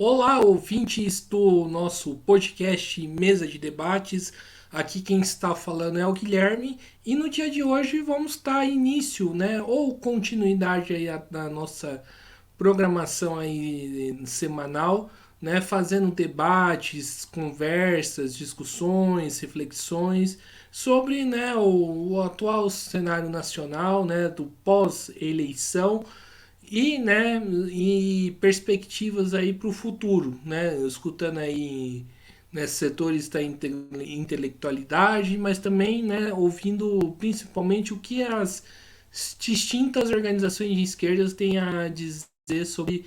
Olá, ouvintes do nosso podcast Mesa de Debates. Aqui quem está falando é o Guilherme e no dia de hoje vamos dar início, né, ou continuidade aí da nossa programação aí semanal, né, fazendo debates, conversas, discussões, reflexões sobre, né, o atual cenário nacional, né, do pós-eleição e, né, e perspectivas aí para o futuro, né? Escutando aí, né, setores da intelectualidade, mas também, né, ouvindo principalmente o que as distintas organizações de esquerdas têm a dizer sobre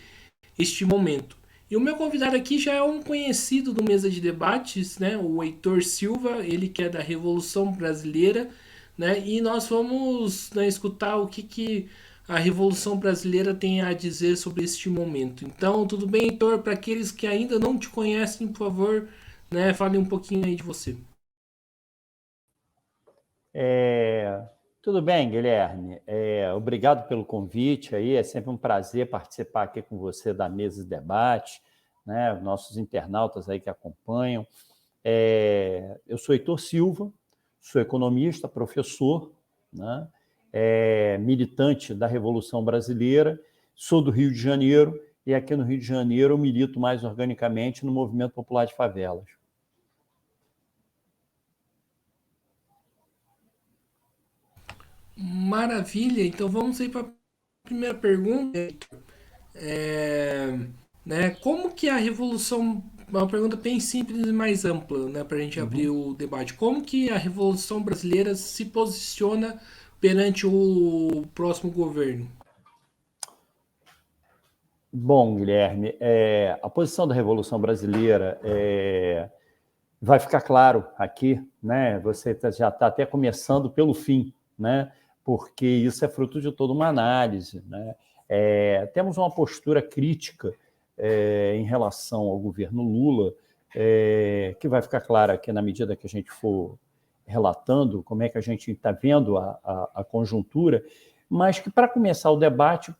este momento. E o meu convidado aqui já é um conhecido do Mesa de Debates, né, o Heitor Silva, ele que é da Revolução Brasileira, né, e nós vamos, né, escutar o que a Revolução Brasileira tem a dizer sobre este momento. Então, tudo bem, Heitor? Para aqueles que ainda não te conhecem, por favor, né, fale um pouquinho aí de você. É, tudo bem, Guilherme. Obrigado pelo convite aí. É sempre um prazer participar aqui com você da mesa de debate, né? Nossos internautas aí que acompanham. Eu sou Heitor Silva, sou economista, professor, né? Militante da Revolução Brasileira, sou do Rio de Janeiro e aqui no Rio de Janeiro eu milito mais organicamente no Movimento Popular de Favelas. Maravilha, então vamos aí para a primeira pergunta. É, né, como que a revolução, uma pergunta bem simples e mais ampla, né, para a gente abrir Uhum. o debate. Como que a revolução brasileira se posiciona perante o próximo governo? Bom, Guilherme, a posição da Revolução Brasileira vai ficar claro aqui, né? Você já está até começando pelo fim, né? Porque isso é fruto de toda uma análise, né? Temos uma postura crítica em relação ao governo Lula, que vai ficar clara aqui na medida que a gente for relatando como é que a gente está vendo a conjuntura, mas que para começar o debate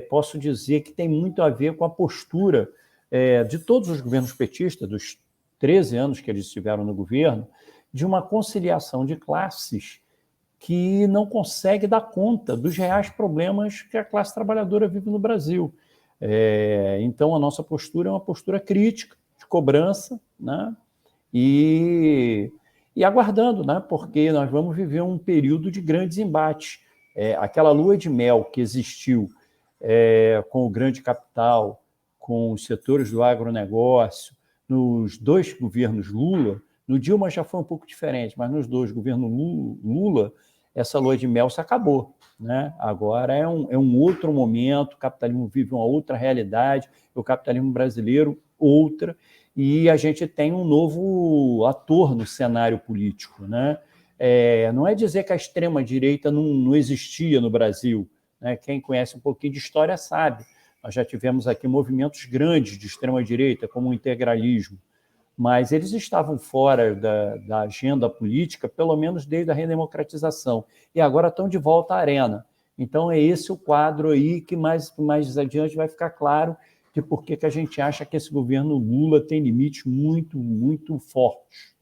posso dizer que tem muito a ver com a postura de todos os governos petistas, dos 13 anos que eles estiveram no governo, de uma conciliação de classes que não consegue dar conta dos reais problemas que a classe trabalhadora vive no Brasil. Então, a nossa postura é uma postura crítica, de cobrança, né? e, e aguardando, né? Porque nós vamos viver um período de grandes embates. Aquela lua de mel que existiu com o grande capital, com os setores do agronegócio, nos dois governos Lula, no Dilma já foi um pouco diferente, mas nos dois governos Lula, essa lua de mel se acabou. Né? Agora é um outro momento, o capitalismo vive uma outra realidade, o capitalismo brasileiro outra, e a gente tem um novo ator no cenário político. Né? Não é dizer que a extrema-direita não existia no Brasil, né? Quem conhece um pouquinho de história sabe. Nós já tivemos aqui movimentos grandes de extrema-direita, como o integralismo, mas eles estavam fora da agenda política, pelo menos desde a redemocratização, e agora estão de volta à arena. Então, é esse o quadro aí que mais adiante vai ficar claro de por que a gente acha que esse governo Lula tem limites muito, muito fortes.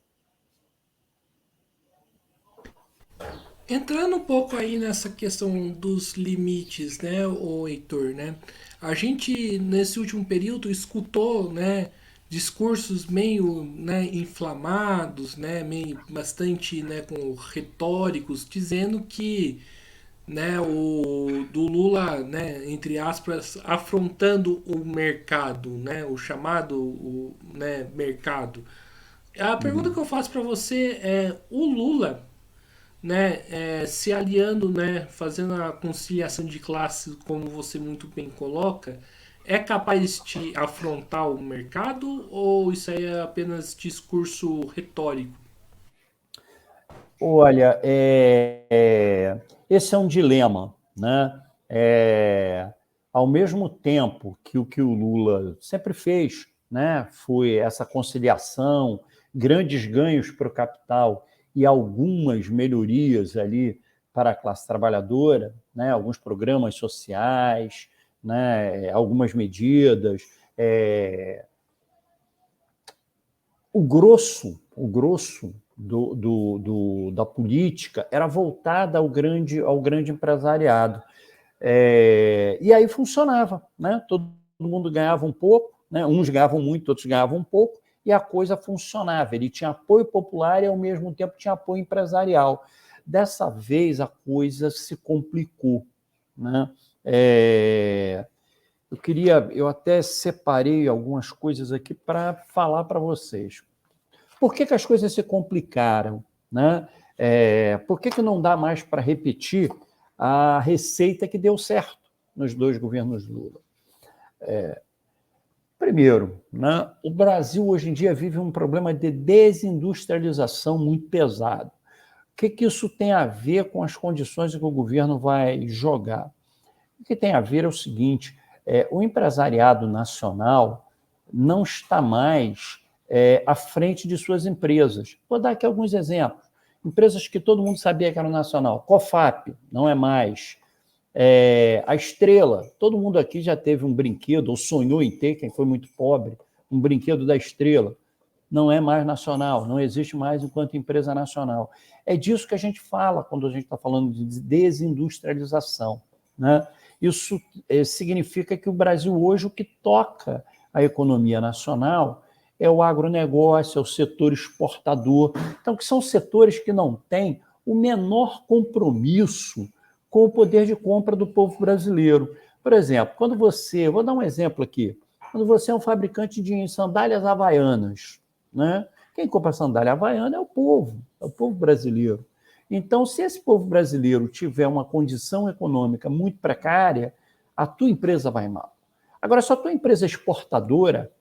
Entrando um pouco aí nessa questão dos limites, né, o Heitor, né? A gente nesse último período escutou, né, discursos meio, né, inflamados, né, meio bastante, né, com retóricos, dizendo que, né, o do Lula, né, entre aspas, afrontando o mercado, né, o chamado, né, mercado. A pergunta que Uhum. eu faço para você é: o Lula, né, se aliando, né, fazendo a conciliação de classes, como você muito bem coloca, é capaz de afrontar o mercado ou isso aí é apenas discurso retórico? Olha, esse é um dilema, né? Ao mesmo tempo que o Lula sempre fez, né, foi essa conciliação, grandes ganhos para o capital e algumas melhorias ali para a classe trabalhadora, né, alguns programas sociais, né, algumas medidas. o grosso da política era voltada ao grande empresariado. E aí funcionava, né? Todo mundo ganhava um pouco, né? Uns ganhavam muito, outros ganhavam um pouco, e a coisa funcionava. Ele tinha apoio popular e, ao mesmo tempo, tinha apoio empresarial. Dessa vez, a coisa se complicou, né? Eu até separei algumas coisas aqui para falar para vocês. Por que as coisas se complicaram, né? Por que não dá mais para repetir a receita que deu certo nos 2 governos Lula? Primeiro, né, o Brasil hoje em dia vive um problema de desindustrialização muito pesado. O que isso tem a ver com as condições que o governo vai jogar? O que tem a ver é o seguinte: o empresariado nacional não está mais à frente de suas empresas. Vou dar aqui alguns exemplos. Empresas que todo mundo sabia que eram nacional. COFAP, não é mais. A Estrela, todo mundo aqui já teve um brinquedo, ou sonhou em ter, quem foi muito pobre, um brinquedo da Estrela. Não é mais nacional, não existe mais enquanto empresa nacional. É disso que a gente fala quando a gente está falando de desindustrialização, né? Isso significa que o Brasil hoje, o que toca a economia nacional é o agronegócio, é o setor exportador. Então, que são setores que não têm o menor compromisso com o poder de compra do povo brasileiro. Por exemplo, vou dar um exemplo aqui, quando você é um fabricante de sandálias havaianas, né? Quem compra sandália havaiana é o povo brasileiro. Então, se esse povo brasileiro tiver uma condição econômica muito precária, a tua empresa vai mal. Agora, se a tua empresa é exportadora,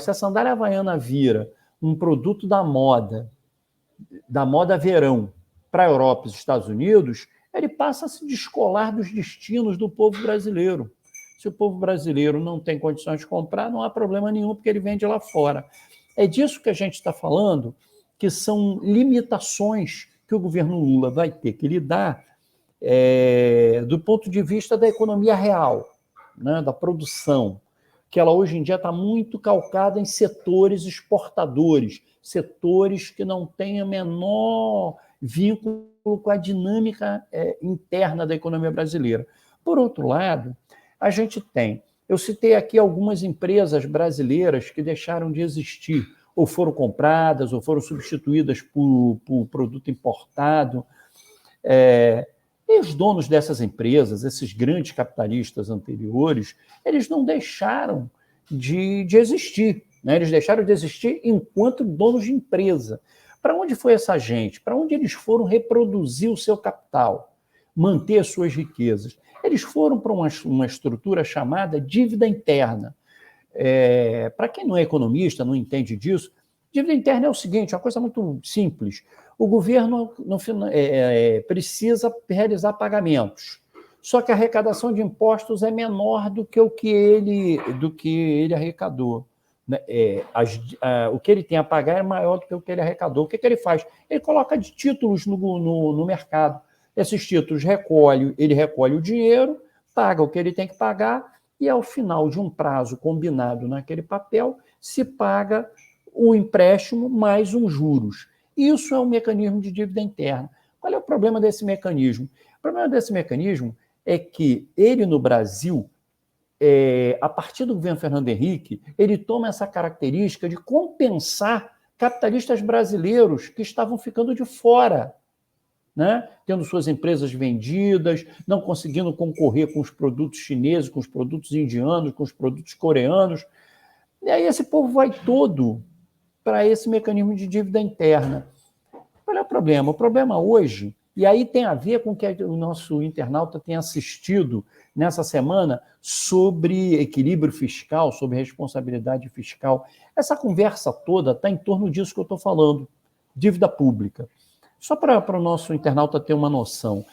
se a sandália havaiana vira um produto da moda verão, para a Europa e os Estados Unidos, ele passa a se descolar dos destinos do povo brasileiro. Se o povo brasileiro não tem condições de comprar, não há problema nenhum, porque ele vende lá fora. É disso que a gente está falando, que são limitações que o governo Lula vai ter que lidar do ponto de vista da economia real, né, da produção, que ela hoje em dia está muito calcada em setores exportadores, setores que não têm o menor vínculo com a dinâmica interna da economia brasileira. Por outro lado, a gente eu citei aqui algumas empresas brasileiras que deixaram de existir, ou foram compradas, ou foram substituídas por produto importado. E os donos dessas empresas, esses grandes capitalistas anteriores, eles não deixaram de existir, né? Eles deixaram de existir enquanto donos de empresa. Para onde foi essa gente? Para onde eles foram reproduzir o seu capital, manter as suas riquezas? Eles foram para uma estrutura chamada dívida interna. Para quem não é economista, não entende disso, dívida interna é o seguinte, uma coisa muito simples. O governo precisa realizar pagamentos, só que a arrecadação de impostos é menor do que ele arrecadou. O que ele tem a pagar é maior do que o que ele arrecadou. O que ele faz? Ele coloca de títulos no mercado. Esses títulos ele recolhe o dinheiro, paga o que ele tem que pagar, e ao final de um prazo combinado naquele papel, se paga o empréstimo mais uns juros. Isso é um mecanismo de dívida interna. Qual é o problema desse mecanismo? O problema desse mecanismo é que ele, no Brasil, a partir do governo Fernando Henrique, ele toma essa característica de compensar capitalistas brasileiros que estavam ficando de fora, né? Tendo suas empresas vendidas, não conseguindo concorrer com os produtos chineses, com os produtos indianos, com os produtos coreanos. E aí esse povo vai todo para esse mecanismo de dívida interna. Qual é o problema? O problema hoje, e aí tem a ver com o que o nosso internauta tem assistido nessa semana sobre equilíbrio fiscal, sobre responsabilidade fiscal. Essa conversa toda está em torno disso que eu estou falando, dívida pública. Só para o nosso internauta ter uma noção,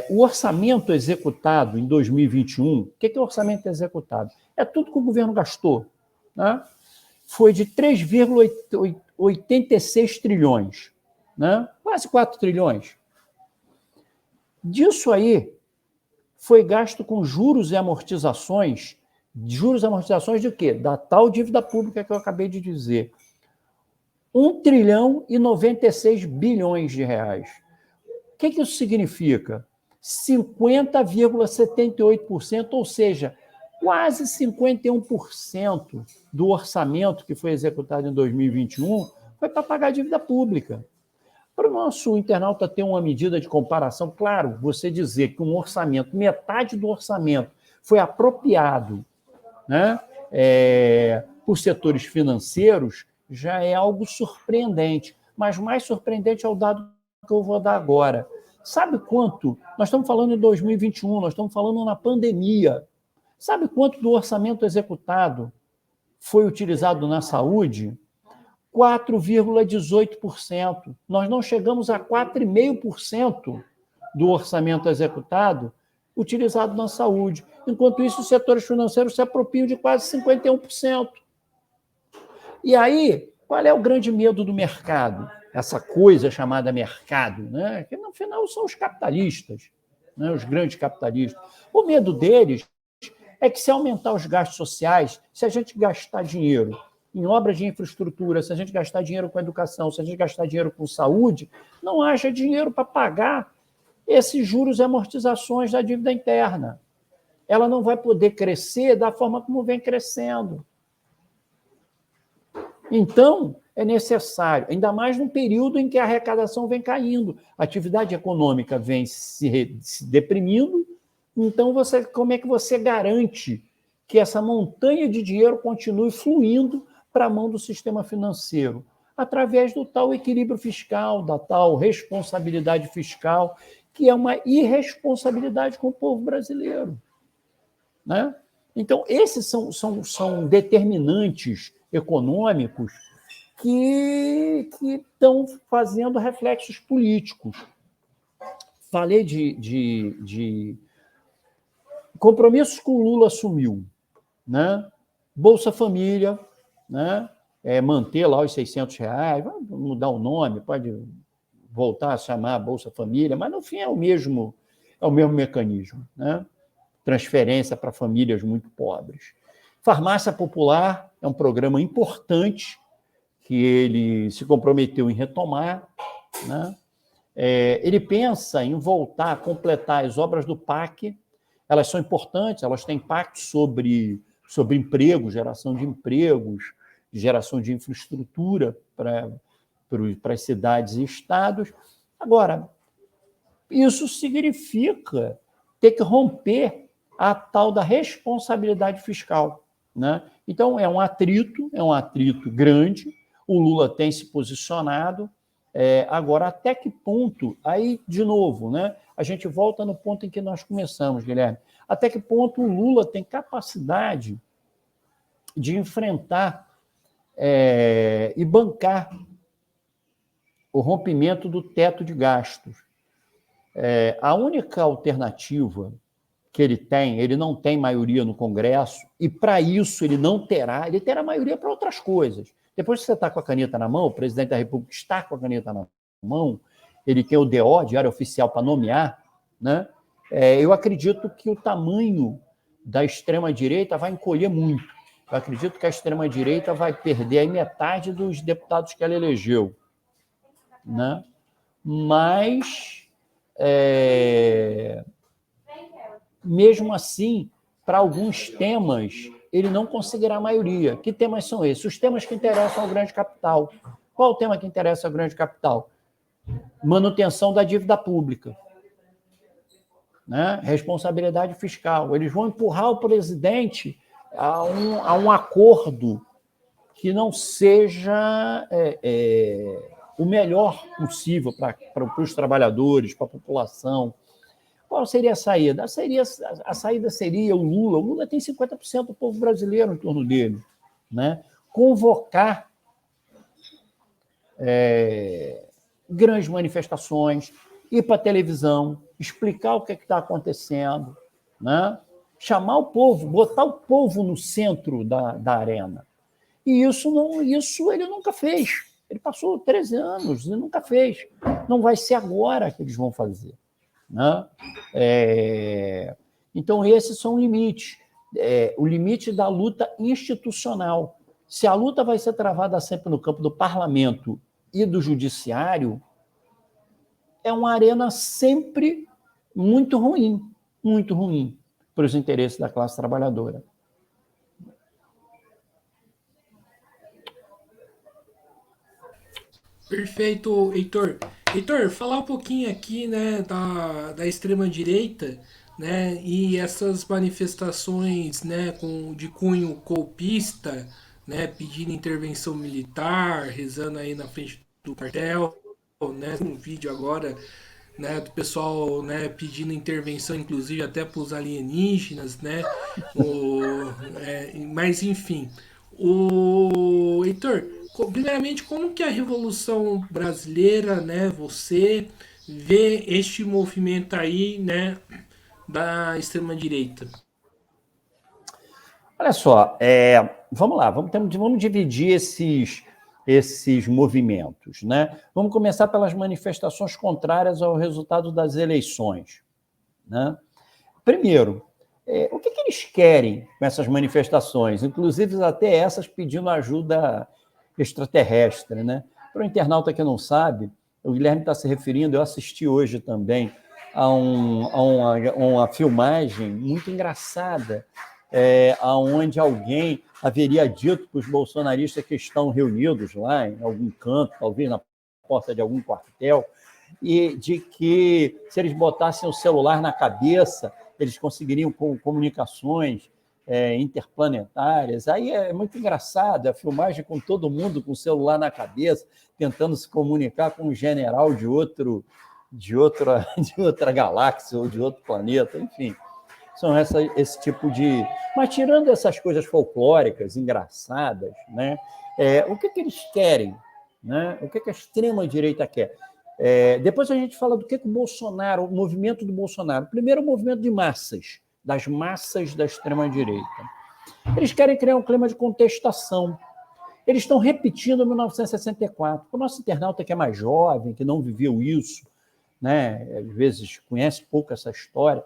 o orçamento executado em 2021, o que é o orçamento executado? É tudo que o governo gastou, né? Foi de 3,86 trilhões, né? Quase 4 trilhões. Disso aí, foi gasto com juros e amortizações Juros e amortizações de quê? Da tal dívida pública que eu acabei de dizer. 1 trilhão e 96 bilhões de reais. O que isso significa? 50,78%, ou seja, quase 51% do orçamento que foi executado em 2021 foi para pagar a dívida pública. Para o nosso internauta ter uma medida de comparação, claro, você dizer que um orçamento, metade do orçamento foi apropriado, né, por setores financeiros, já é algo surpreendente. Mas mais surpreendente é o dado que eu vou dar agora. Sabe quanto? Nós estamos falando em 2021, nós estamos falando na pandemia. Sabe quanto do orçamento executado foi utilizado na saúde? 4,18%. Nós não chegamos a 4,5% do orçamento executado utilizado na saúde. Enquanto isso, os setores financeiros se apropriam de quase 51%. E aí, qual é o grande medo do mercado? Essa coisa chamada mercado, né? Que no final são os capitalistas, né? Os grandes capitalistas. O medo deles é que se aumentar os gastos sociais, se a gente gastar dinheiro em obras de infraestrutura, se a gente gastar dinheiro com educação, se a gente gastar dinheiro com saúde, não haja dinheiro para pagar esses juros e amortizações da dívida interna. Ela não vai poder crescer da forma como vem crescendo. Então, é necessário, ainda mais num período em que a arrecadação vem caindo, a atividade econômica vem se deprimindo, então como é que você garante que essa montanha de dinheiro continue fluindo para a mão do sistema financeiro? Através do tal equilíbrio fiscal, da tal responsabilidade fiscal, que é uma irresponsabilidade com o povo brasileiro, né? Então, esses são determinantes econômicos que estão fazendo reflexos políticos. Falei de compromissos que o Lula assumiu, né? Bolsa Família, né? Manter lá os R$600, mudar o nome, pode voltar a chamar Bolsa Família, mas no fim é o mesmo mecanismo, né? Transferência para famílias muito pobres. Farmácia Popular é um programa importante que ele se comprometeu em retomar, né? Ele pensa em voltar a completar as obras do PAC. Elas são importantes, elas têm impacto sobre emprego, geração de empregos, geração de infraestrutura para as cidades e estados. Agora, isso significa ter que romper a tal da responsabilidade fiscal, né? Então, é um atrito grande, o Lula tem se posicionado. Agora, até que ponto, aí, de novo, né, a gente volta no ponto em que nós começamos, Guilherme, até que ponto o Lula tem capacidade de enfrentar e bancar o rompimento do teto de gastos. A única alternativa que ele não tem maioria no Congresso, e para isso ele terá maioria para outras coisas. Depois que você está com a caneta na mão, o presidente da República está com a caneta na mão, ele tem o DO, Diário Oficial, para nomear, né? Eu acredito que o tamanho da extrema-direita vai encolher muito. Eu acredito que a extrema-direita vai perder aí metade dos deputados que ela elegeu, né? Mas, mesmo assim, para alguns temas, ele não conseguirá maioria. Que temas são esses? Os temas que interessam ao grande capital. Qual o tema que interessa ao grande capital? Manutenção da dívida pública, né? Responsabilidade fiscal. Eles vão empurrar o presidente a um acordo que não seja o melhor possível para os trabalhadores, para a população. Qual seria a saída? A saída seria o Lula. O Lula tem 50% do povo brasileiro em torno dele, né? Convocar grandes manifestações, ir para a televisão, explicar o que está acontecendo, né? Chamar o povo, botar o povo no centro da arena. E isso ele nunca fez. Ele passou 13 anos e nunca fez. Não vai ser agora que eles vão fazer, né? Então, esses são limites. o limite da luta institucional. Se a luta vai ser travada sempre no campo do parlamento e do judiciário, é uma arena sempre muito ruim para os interesses da classe trabalhadora. Perfeito, Heitor. Heitor, falar um pouquinho aqui, né, da extrema-direita, né, e essas manifestações, né, de cunho golpista, né, pedindo intervenção militar, rezando aí na frente do quartel, né, um vídeo agora, né, do pessoal, né, pedindo intervenção, inclusive até para os alienígenas, né, mas enfim, o Heitor, primeiramente, como que a Revolução Brasileira, né, você vê este movimento aí, né, da extrema direita? Olha só, vamos lá, vamos dividir esses movimentos, né? Vamos começar pelas manifestações contrárias ao resultado das eleições, né? Primeiro, o que eles querem com essas manifestações? Inclusive, até essas pedindo ajuda extraterrestre, né? Para o internauta que não sabe, o Guilherme está se referindo, eu assisti hoje também a uma filmagem muito engraçada, onde alguém haveria dito para os bolsonaristas que estão reunidos lá em algum canto, talvez na porta de algum quartel, e de que se eles botassem o celular na cabeça, eles conseguiriam comunicações interplanetárias. Aí é muito engraçado a filmagem com todo mundo com o celular na cabeça, tentando se comunicar com um general de outra galáxia ou de outro planeta, enfim. São esse tipo de... Mas tirando essas coisas folclóricas, engraçadas, né? O que eles querem? Né? O que a extrema-direita quer? Depois a gente fala do que o Bolsonaro, o movimento do Bolsonaro. Primeiro, o movimento de massas, das massas da extrema-direita. Eles querem criar um clima de contestação. Eles estão repetindo 1964. O nosso internauta que é mais jovem, que não viveu isso, né? Às vezes conhece pouco essa história.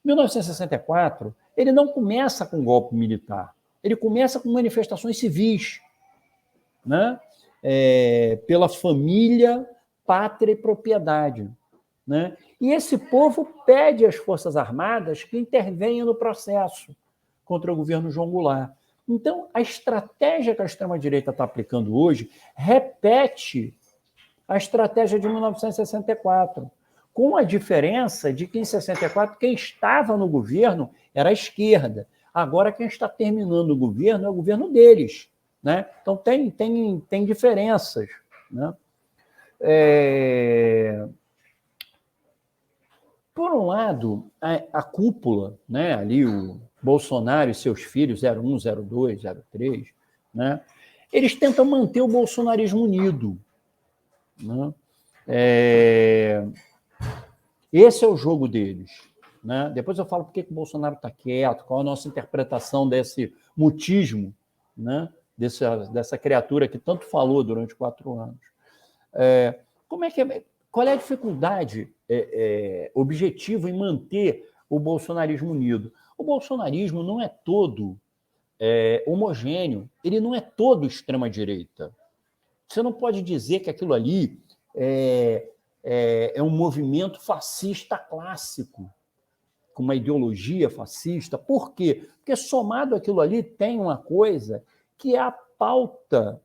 1964, ele não começa com golpe militar, ele começa com manifestações civis, né? Pela família, pátria e propriedade, né? E esse povo pede às Forças Armadas que intervenham no processo contra o governo João Goulart. Então, a estratégia que a extrema-direita está aplicando hoje repete a estratégia de 1964, com a diferença de que em 64 quem estava no governo era a esquerda. Agora quem está terminando o governo é o governo deles, né? Então tem diferenças, né? Por um lado, a cúpula, né? Ali o Bolsonaro e seus filhos, 01, 02, 03, né? Eles tentam manter o bolsonarismo unido, né? Esse é o jogo deles, né? Depois eu falo por que o Bolsonaro está quieto, qual a nossa interpretação desse mutismo, né? Dessa criatura que tanto falou durante 4 anos. Qual é a dificuldade objetiva em manter o bolsonarismo unido? O bolsonarismo não é todo homogêneo, ele não é todo extrema-direita. Você não pode dizer que aquilo ali é um movimento fascista clássico, com uma ideologia fascista. Por quê? Porque somado àquilo ali tem uma coisa que é a pauta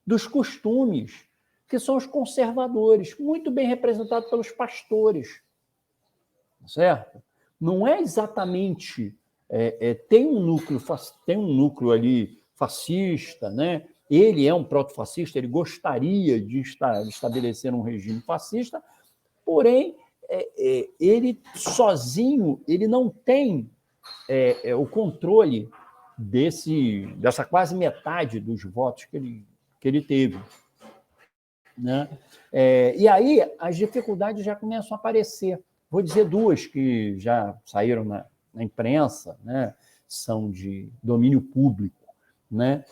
dos costumes, que são os conservadores, muito bem representados pelos pastores, certo? Não é exatamente... tem um núcleo ali fascista, né? Ele é um proto-fascista, ele gostaria de estabelecer um regime fascista, porém, ele sozinho ele não tem o controle dessa quase metade dos votos que ele teve, né? E aí as dificuldades já começam a aparecer. Vou dizer 2 que já saíram na imprensa, né? São de domínio público, né?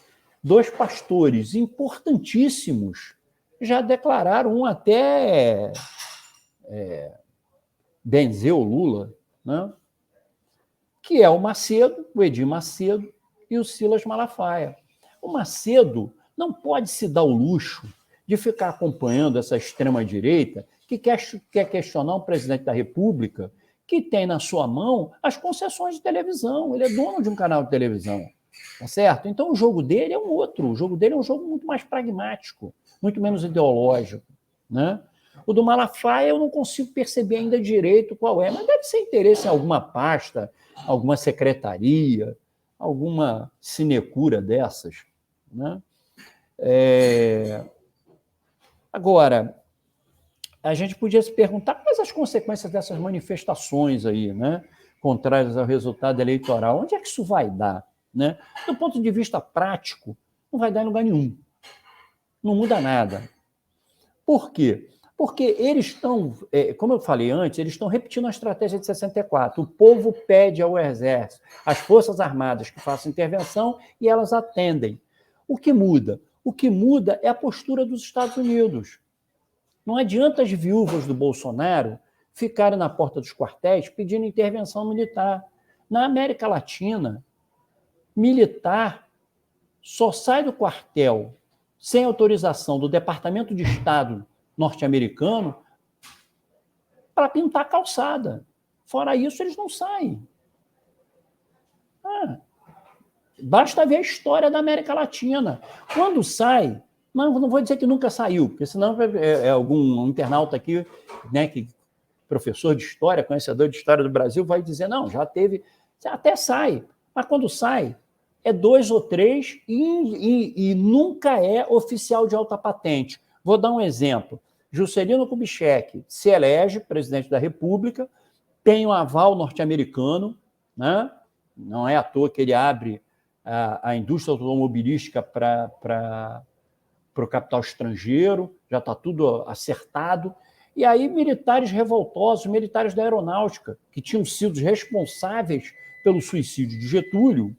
2 pastores importantíssimos já declararam, um até benzeu Lula, né? que é o Macedo, o Edir Macedo e o Silas Malafaia. O Macedo não pode se dar o luxo de ficar acompanhando essa extrema-direita que quer questionar um presidente da República que tem na sua mão as concessões de televisão. Ele é dono de um canal de televisão, tá certo? Então o jogo dele é um outro. O jogo dele é um jogo muito mais pragmático, muito menos ideológico, né? O do Malafaia eu não consigo perceber ainda direito qual é, mas deve ser interesse em alguma pasta, alguma secretaria, alguma sinecura dessas, né? Agora, a gente podia se perguntar quais as consequências dessas manifestações aí, né, contrárias ao resultado eleitoral. Onde é que isso vai dar? Né? Do ponto de vista prático, não vai dar em lugar nenhum. Não muda nada. Por quê? Porque eles estão, como eu falei antes, eles estão repetindo a estratégia de 64. O povo pede ao Exército, às Forças Armadas que façam intervenção e elas atendem. O que muda? O que muda é a postura dos Estados Unidos. Não adianta as viúvas do Bolsonaro ficarem na porta dos quartéis pedindo intervenção militar. Na América Latina, militar só sai do quartel sem autorização do Departamento de Estado norte-americano para pintar a calçada. Fora isso, eles não saem. Basta ver a história da América Latina. Quando sai, não vou dizer que nunca saiu, porque senão algum internauta aqui, né, que professor de história, conhecedor de história do Brasil, vai dizer, não, já teve, até sai, mas quando sai, é 2 ou 3 e nunca é oficial de alta patente. Vou dar um exemplo. Juscelino Kubitschek se elege presidente da República, tem um aval norte-americano, né? Não é à toa que ele abre a indústria automobilística para o capital estrangeiro, já está tudo acertado. E aí militares revoltosos, militares da aeronáutica, que tinham sido responsáveis pelo suicídio de Getúlio,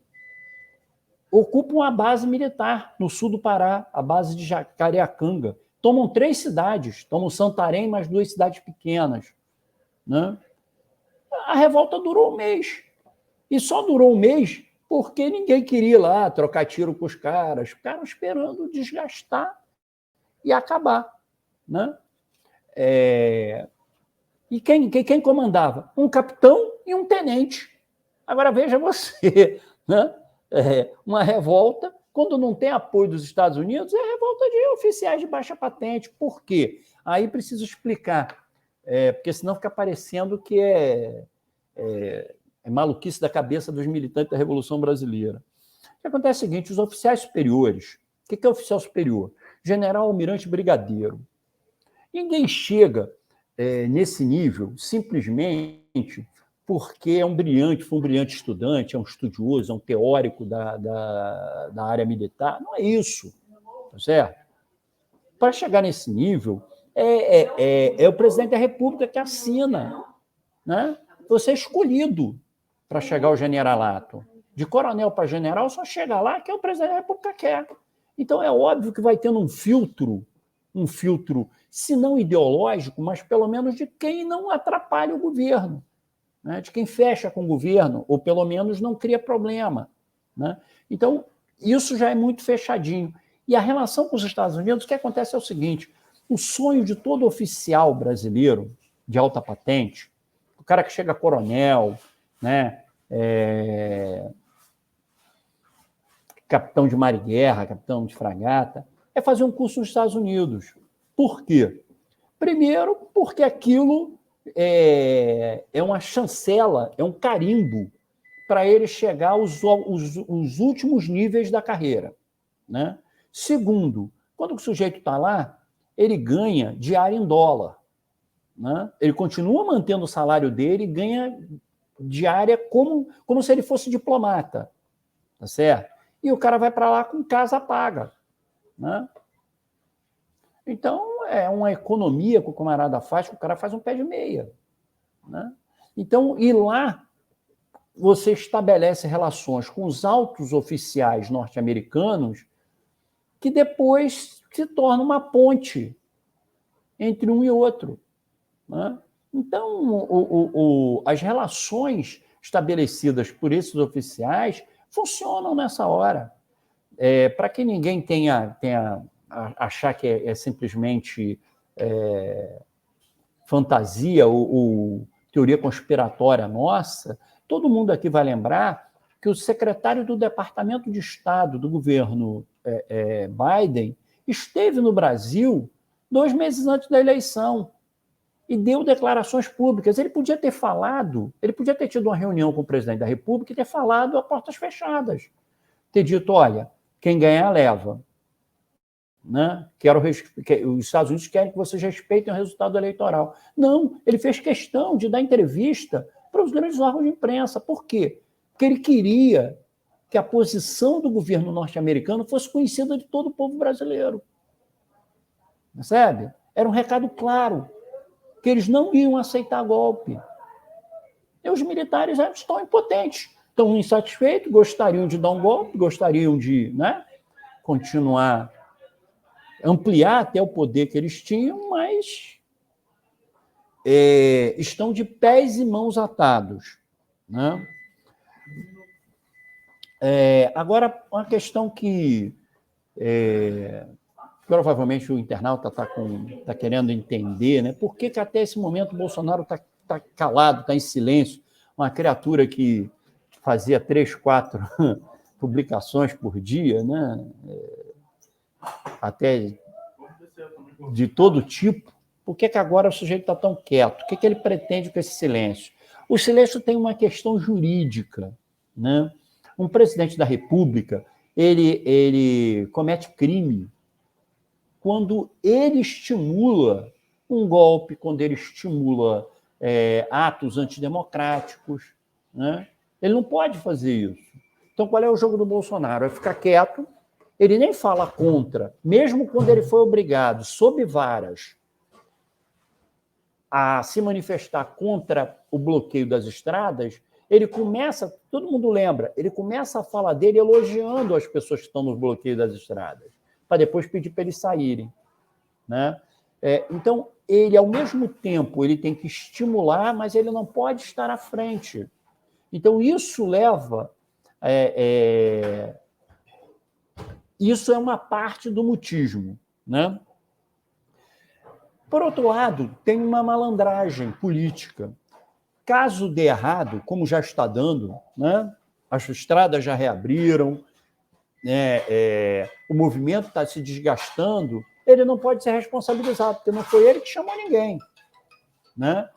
ocupam a base militar no sul do Pará, a base de Jacareacanga. Tomam 3 cidades, tomam Santarém, mais 2 cidades pequenas, né? A revolta durou 1 mês. E só durou 1 mês porque ninguém queria ir lá trocar tiro com os caras. Ficaram esperando desgastar e acabar, né? E quem comandava? Um capitão e um tenente. Agora veja você, né? Uma revolta, quando não tem apoio dos Estados Unidos, é revolta de oficiais de baixa patente. Por quê? Aí preciso explicar, porque senão fica parecendo que é maluquice da cabeça dos militantes da Revolução Brasileira. O que acontece é o seguinte, os oficiais superiores, o que é oficial superior? General, almirante, brigadeiro. Ninguém chega nesse nível simplesmente porque foi um brilhante estudante, é um estudioso, é um teórico da área militar. Não é isso, tá certo? Para chegar nesse nível, é o presidente da República que assina, né? Você é escolhido para chegar ao generalato. De coronel para general, só chega lá que é o presidente da República quer. Então, é óbvio que vai tendo um filtro, se não ideológico, mas pelo menos de quem não atrapalha o governo, né? De quem fecha com o governo, ou pelo menos não cria problema, né? Então, isso já é muito fechadinho. E a relação com os Estados Unidos, o que acontece é o seguinte, o sonho de todo oficial brasileiro de alta patente, o cara que chega a coronel, né? Capitão de mar e guerra, capitão de fragata, é fazer um curso nos Estados Unidos. Por quê? Primeiro, porque aquilo é uma chancela, é um carimbo para ele chegar aos últimos níveis da carreira, né? Segundo, quando o sujeito está lá, ele ganha diária em dólar, né? Ele continua mantendo o salário dele e ganha diária como se ele fosse diplomata, tá certo? E o cara vai para lá com casa paga, né? Então, é uma economia que o camarada faz, que o cara faz um pé de meia, né? Então, e lá você estabelece relações com os altos oficiais norte-americanos que depois se torna uma ponte entre um e outro, né? Então, as relações estabelecidas por esses oficiais funcionam nessa hora. Para que ninguém tenha achar que é simplesmente fantasia ou teoria conspiratória nossa, todo mundo aqui vai lembrar que o secretário do Departamento de Estado do governo Biden esteve no Brasil 2 meses antes da eleição e deu declarações públicas. Ele podia ter falado, ele podia ter tido uma reunião com o presidente da República e ter falado a portas fechadas. Ter dito, olha, quem ganhar leva. Né? Os Estados Unidos querem que vocês respeitem o resultado eleitoral. Não, ele fez questão de dar entrevista para os grandes órgãos de imprensa. Por quê? Porque ele queria que a posição do governo norte-americano fosse conhecida de todo o povo brasileiro. Percebe? Era um recado claro, que eles não iam aceitar golpe. E os militares estão impotentes, estão insatisfeitos, gostariam de dar um golpe, gostariam de continuar, ampliar até o poder que eles tinham, mas estão de pés e mãos atados. Né? Agora, uma questão que provavelmente o internauta está querendo entender, né? Por que até esse momento o Bolsonaro está calado, está em silêncio? Uma criatura que fazia 3, 4 publicações por dia, né? Até de todo tipo. Por que agora o sujeito está tão quieto? O que ele pretende com esse silêncio? O silêncio tem uma questão jurídica. Né? Um presidente da República ele comete crime quando ele estimula um golpe, quando ele estimula atos antidemocráticos. Né? Ele não pode fazer isso. Então, qual é o jogo do Bolsonaro? É ficar quieto, ele nem fala contra, mesmo quando ele foi obrigado, sob varas, a se manifestar contra o bloqueio das estradas, ele começa, todo mundo lembra, ele começa a fala dele elogiando as pessoas que estão no bloqueio das estradas, para depois pedir para eles saírem. Né? Então, ele, ao mesmo tempo, ele tem que estimular, mas ele não pode estar à frente. Então, isso leva... Isso é uma parte do mutismo. Né? Por outro lado, tem uma malandragem política. Caso dê errado, como já está dando, né? As estradas já reabriram, o movimento está se desgastando, ele não pode ser responsabilizado, porque não foi ele que chamou ninguém. Né?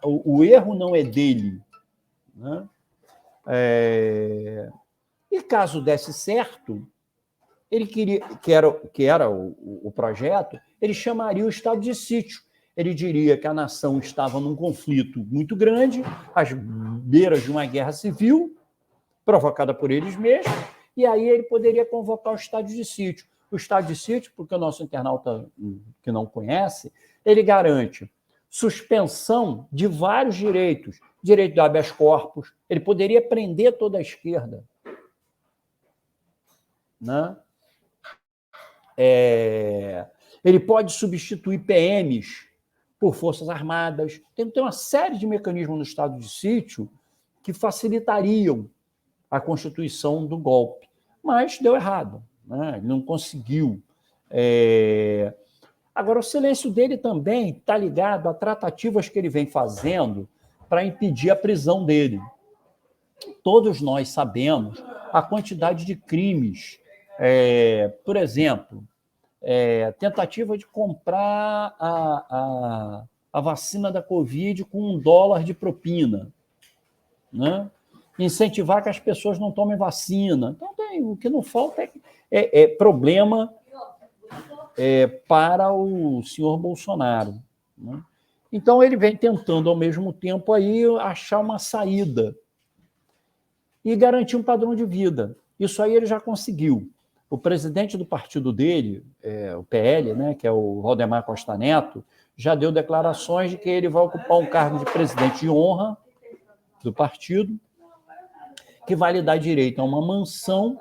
O erro não é dele. Né? E caso desse certo, ele queria, que era o projeto, ele chamaria o estado de sítio. Ele diria que a nação estava num conflito muito grande, às beiras de uma guerra civil, provocada por eles mesmos, e aí ele poderia convocar o estado de sítio. O estado de sítio, porque o nosso internauta que não conhece, ele garante suspensão de vários direitos, direito do habeas corpus, ele poderia prender toda a esquerda. Né? Ele pode substituir PMs por forças armadas. Tem uma série de mecanismos no estado de sítio que facilitariam a constituição do golpe. Mas deu errado. Né? Ele não conseguiu. Agora, o silêncio dele também está ligado a tratativas que ele vem fazendo para impedir a prisão dele. Todos nós sabemos a quantidade de crimes. Por exemplo, tentativa de comprar a vacina da Covid com $1 de propina. Né? Incentivar que as pessoas não tomem vacina. Então, o que não falta é problema para o senhor Bolsonaro. Né? Então, ele vem tentando, ao mesmo tempo, aí, achar uma saída e garantir um padrão de vida. Isso aí ele já conseguiu. O presidente do partido dele, o PL, né, que é o Valdemar Costa Neto, já deu declarações de que ele vai ocupar um cargo de presidente de honra do partido, que vai lhe dar direito a uma mansão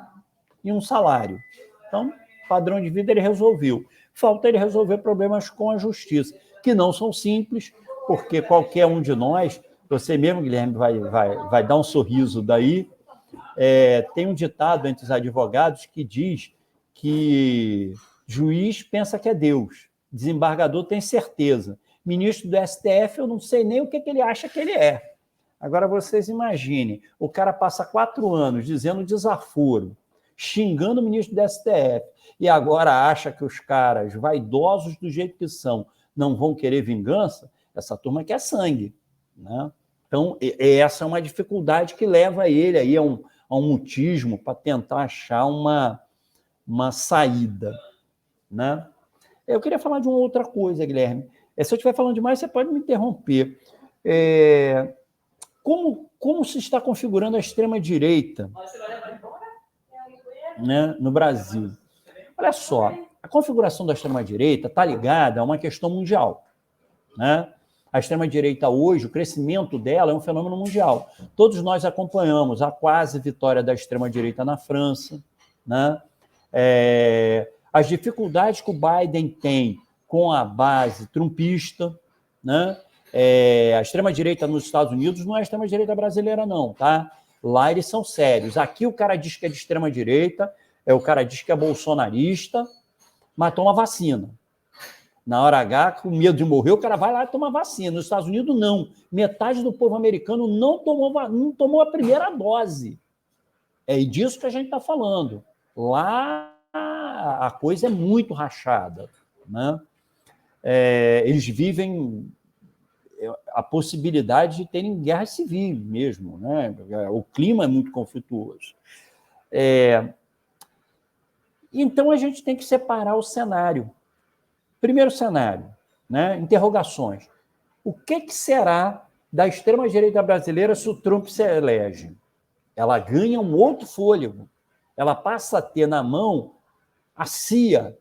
e um salário. Então, padrão de vida ele resolveu. Falta ele resolver problemas com a justiça, que não são simples, porque qualquer um de nós você mesmo, Guilherme, vai dar um sorriso daí. Tem um ditado entre os advogados que diz que juiz pensa que é Deus, desembargador tem certeza, ministro do STF eu não sei nem o que ele acha que ele é. Agora vocês imaginem, o cara passa 4 anos dizendo desaforo, xingando o ministro do STF, e agora acha que os caras vaidosos do jeito que são não vão querer vingança, essa turma quer sangue, né? Então, essa é uma dificuldade que leva ele aí a um mutismo para tentar achar uma saída, né? Eu queria falar de uma outra coisa, Guilherme. Se eu estiver falando demais, você pode me interromper. Como se está configurando a extrema-direita, né, no Brasil? Olha só, a configuração da extrema-direita está ligada a uma questão mundial, né? A extrema-direita hoje, o crescimento dela é um fenômeno mundial. Todos nós acompanhamos a quase vitória da extrema-direita na França, né? As dificuldades que o Biden tem com a base trumpista, né? A extrema-direita nos Estados Unidos não é a extrema-direita brasileira, não, tá? Lá eles são sérios. Aqui o cara diz que é de extrema-direita, o cara diz que é bolsonarista, mas toma vacina. Na hora H, com medo de morrer, o cara vai lá e toma vacina. Nos Estados Unidos, não. Metade do povo americano não tomou a primeira dose. É disso que a gente está falando. Lá, a coisa é muito rachada, né? Eles vivem a possibilidade de terem guerra civil mesmo, né? O clima é muito conflituoso. Então, a gente tem que separar o cenário. Primeiro cenário, né? Interrogações. O que será da extrema-direita brasileira se o Trump se elege? Ela ganha um outro fôlego. Ela passa a ter na mão a CIA,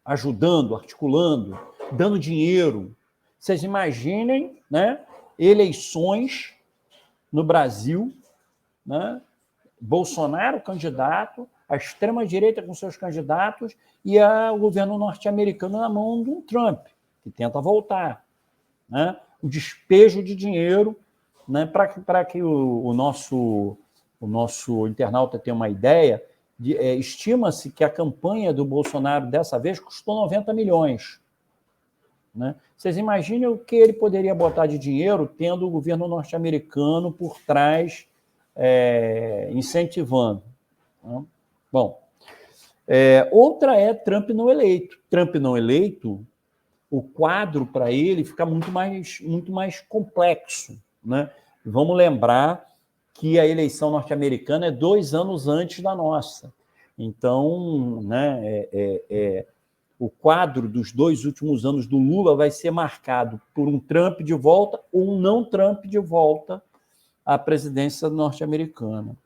ajudando, articulando, dando dinheiro. Vocês imaginem, né, eleições no Brasil, né? Bolsonaro candidato, a extrema-direita com seus candidatos e o governo norte-americano na mão de um Trump, que tenta voltar, né? O despejo de dinheiro, né? Para que o nosso internauta tenha uma ideia, estima-se que a campanha do Bolsonaro dessa vez custou 90 milhões. Né? Vocês imaginem o que ele poderia botar de dinheiro tendo o governo norte-americano por trás incentivando. Né? Bom, outra é Trump não eleito. Trump não eleito, o quadro para ele fica muito mais complexo. Né? Vamos lembrar que a eleição norte-americana é 2 anos antes da nossa. Então, né, o quadro dos 2 últimos anos do Lula vai ser marcado por um Trump de volta ou um não Trump de volta à presidência norte-americana.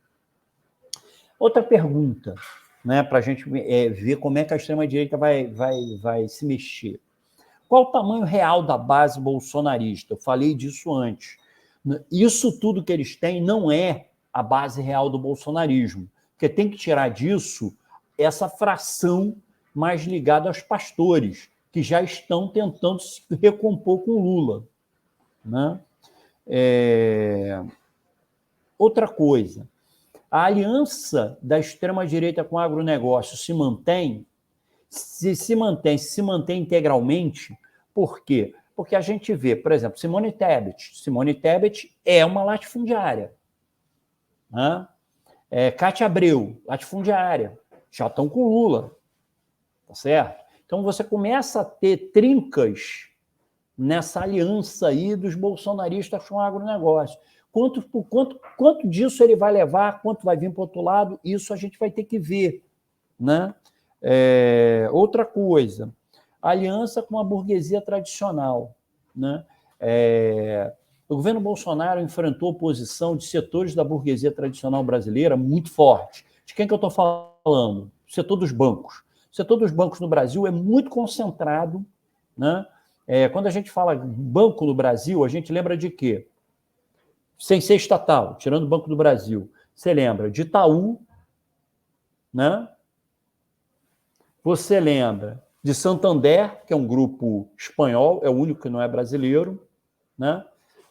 Outra pergunta, né, para a gente ver como é que a extrema-direita vai se mexer. Qual o tamanho real da base bolsonarista? Eu falei disso antes. Isso tudo que eles têm não é a base real do bolsonarismo, porque tem que tirar disso essa fração mais ligada aos pastores, que já estão tentando se recompor com o Lula. Né? Outra coisa, a aliança da extrema-direita com o agronegócio se mantém? Se mantém integralmente. Por quê? Porque a gente vê, por exemplo, Simone Tebet. Simone Tebet é uma latifundiária. Né? Cátia Abreu, latifundiária. Já estão com Lula. Tá certo? Então, você começa a ter trincas nessa aliança aí dos bolsonaristas com o agronegócio. Quanto disso ele vai levar, quanto vai vir para o outro lado, isso a gente vai ter que ver. Né? Outra coisa, aliança com a burguesia tradicional. Né? O governo Bolsonaro enfrentou oposição de setores da burguesia tradicional brasileira muito forte. De quem que eu estou falando? O setor dos bancos. O setor dos bancos no Brasil é muito concentrado. Né? Quando a gente fala banco no Brasil, a gente lembra de quê? Sem ser estatal, tirando o Banco do Brasil. Você lembra de Itaú, né? Você lembra de Santander, que é um grupo espanhol, é o único que não é brasileiro, né?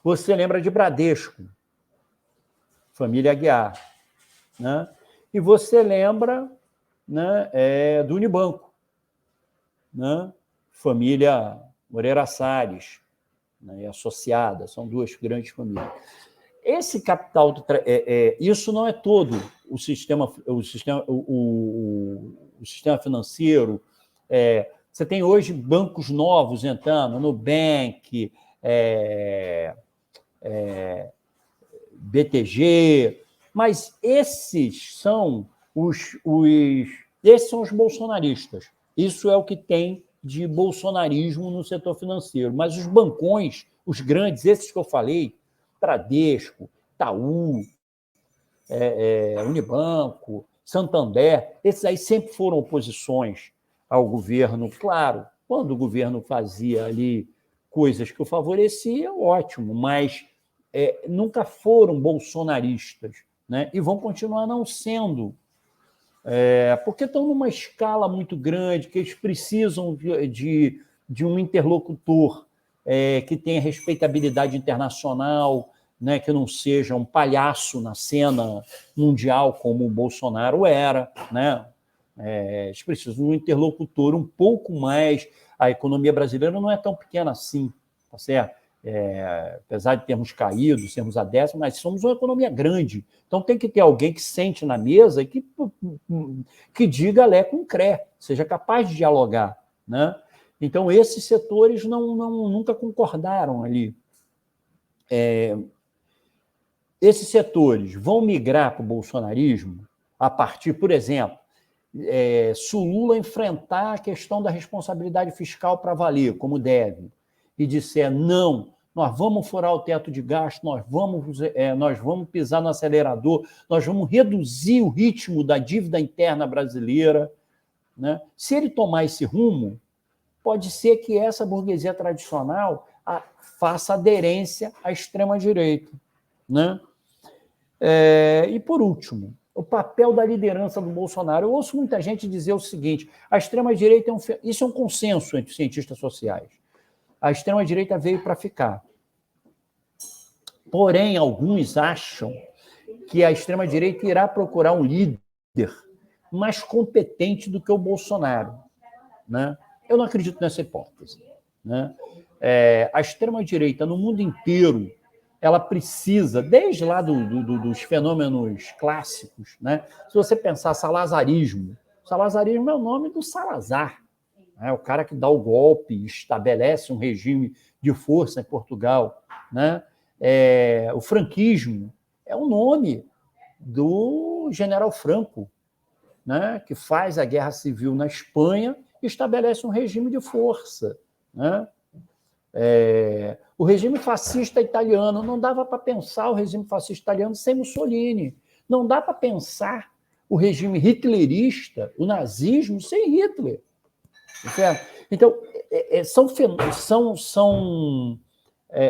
você lembra de Bradesco, família Aguiar, né? E você lembra, né, do Unibanco, né? Família Moreira Salles, né, e associada, são duas grandes famílias. Esse capital, isso não é todo o sistema financeiro. Você tem hoje bancos novos entrando, Nubank, BTG, mas esses são esses são os bolsonaristas. Isso é o que tem de bolsonarismo no setor financeiro. Mas os bancões, os grandes, esses que eu falei, Bradesco, Itaú, Unibanco, Santander, esses aí sempre foram oposições ao governo. Claro, quando o governo fazia ali coisas que o favoreciam, ótimo, mas nunca foram bolsonaristas, né? E vão continuar não sendo, porque estão numa escala muito grande, que eles precisam de um interlocutor que tenha respeitabilidade internacional, né, que não seja um palhaço na cena mundial como o Bolsonaro era, né? Eles precisam de um interlocutor um pouco mais. A economia brasileira não é tão pequena assim, tá certo? Apesar de termos caído, sermos a 10ª, mas somos uma economia grande. Então tem que ter alguém que sente na mesa e que diga lé com cré, seja capaz de dialogar, né? Então esses setores nunca concordaram ali. Esses setores vão migrar para o bolsonarismo a partir, por exemplo, se o Lula enfrentar a questão da responsabilidade fiscal para valer, como deve, e disser não, nós vamos furar o teto de gasto, nós vamos pisar no acelerador, nós vamos reduzir o ritmo da dívida interna brasileira, né? Se ele tomar esse rumo, pode ser que essa burguesia tradicional faça aderência à extrema-direita, né? E, por último, o papel da liderança do Bolsonaro. Eu ouço muita gente dizer o seguinte: a extrema-direita isso é um consenso entre cientistas sociais. A extrema-direita veio para ficar. Porém, alguns acham que a extrema-direita irá procurar um líder mais competente do que o Bolsonaro, né? Eu não acredito nessa hipótese, né? A extrema-direita, no mundo inteiro, ela precisa, desde lá dos fenômenos clássicos, né? Se você pensar salazarismo é o nome do Salazar, né? O cara que dá o golpe, estabelece um regime de força em Portugal, né? O franquismo é o nome do General Franco, né? Que faz a guerra civil na Espanha e estabelece um regime de força, né? O regime fascista italiano, não dava para pensar o regime fascista italiano sem Mussolini. Não dá para pensar o regime hitlerista, o nazismo, sem Hitler. Certo? Então,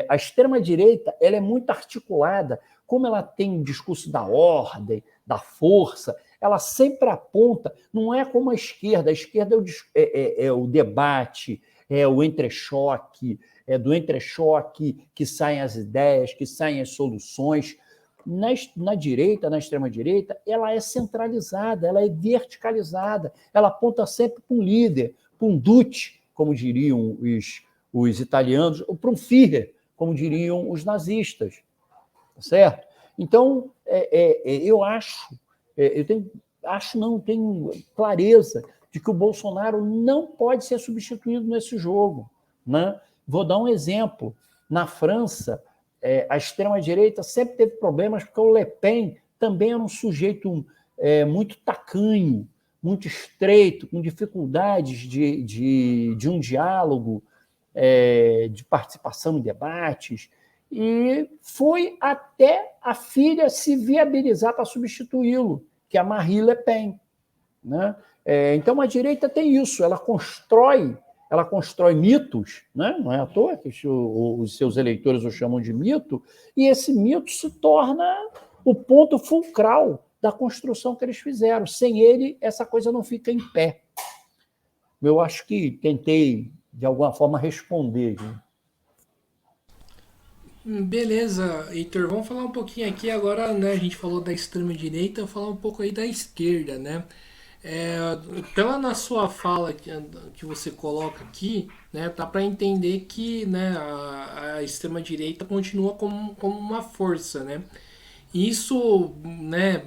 a extrema-direita ela é muito articulada. Como ela tem um discurso da ordem, da força, ela sempre aponta, não é como a esquerda é o debate, é o entrechoque, é do entrechoque que saem as ideias, que saem as soluções. Na direita, na extrema-direita, ela é centralizada, ela é verticalizada, ela aponta sempre para um líder, para um Duce, como diriam os italianos, ou para um Führer, como diriam os nazistas, certo? Então, eu tenho clareza de que o Bolsonaro não pode ser substituído nesse jogo, né? Vou dar um exemplo. Na França, a extrema-direita sempre teve problemas porque o Le Pen também era um sujeito muito tacanho, muito estreito, com dificuldades de um diálogo, de participação em debates, e foi até a filha se viabilizar para substituí-lo, que é a Marine Le Pen, né? Então, a direita tem isso, ela constrói mitos, né? Não é à toa que os seus eleitores o chamam de mito, e esse mito se torna o ponto fulcral da construção que eles fizeram. Sem ele, essa coisa não fica em pé. Eu acho que tentei, de alguma forma, responder. Beleza, Heitor, vamos falar um pouquinho aqui agora, né? A gente falou da extrema-direita, falar um pouco aí da esquerda, né? É, na sua fala que você coloca aqui, né, dá para entender que, né, a extrema-direita continua como uma força, né? Isso, né,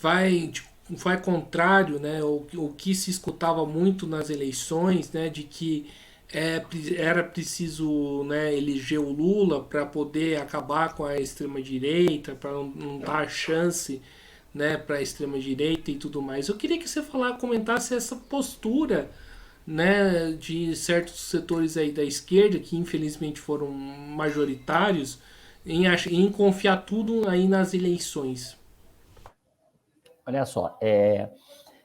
vai, tipo, vai contrário, né, o que se escutava muito nas eleições, né, de que era preciso, né, eleger o Lula para poder acabar com a extrema direita, para não dar chance, né, para a extrema direita e tudo mais. Eu queria que você comentasse essa postura, né, de certos setores aí da esquerda que infelizmente foram majoritários em confiar tudo aí nas eleições. Olha só,